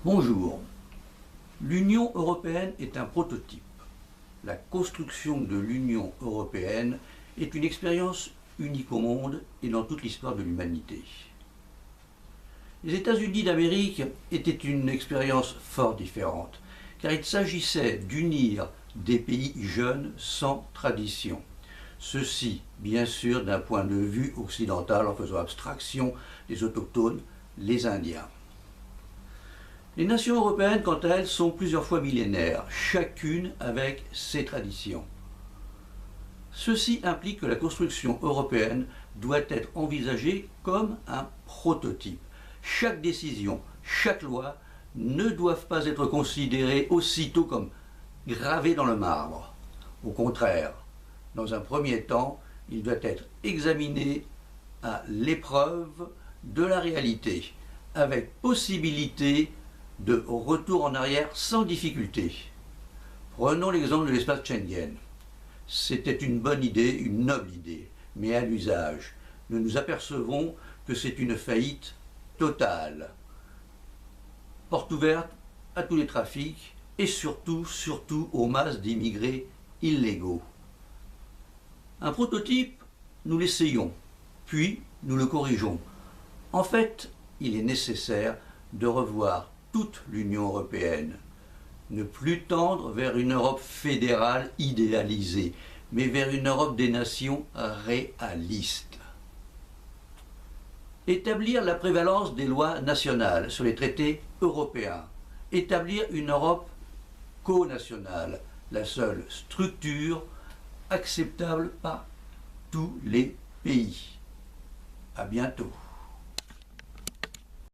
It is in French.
Bonjour. L'Union européenne est un prototype. La construction de l'Union européenne est une expérience unique au monde et dans toute l'histoire de l'humanité. Les États-Unis d'Amérique étaient une expérience fort différente, car il s'agissait d'unir des pays jeunes sans tradition. Ceci, bien sûr, d'un point de vue occidental, en faisant abstraction des autochtones, les Indiens. Les nations européennes, quant à elles, sont plusieurs fois millénaires, chacune avec ses traditions. Ceci implique que la construction européenne doit être envisagée comme un prototype. Chaque décision, chaque loi ne doivent pas être considérées aussitôt comme gravées dans le marbre. Au contraire, dans un premier temps, il doit être examiné à l'épreuve de la réalité, avec possibilité de retour en arrière sans difficulté. Prenons l'exemple de l'espace Schengen. C'était une bonne idée, une noble idée, mais à l'usage, nous nous apercevons que c'est une faillite totale. Porte ouverte à tous les trafics et surtout aux masses d'immigrés illégaux. Un prototype, nous l'essayons, puis nous le corrigeons. En fait, il est nécessaire de revoir toute l'Union européenne, ne plus tendre vers une Europe fédérale idéalisée, mais vers une Europe des nations réalistes. Établir la prévalence des lois nationales sur les traités européens, établir une Europe co-nationale, la seule structure acceptable par tous les pays. À bientôt.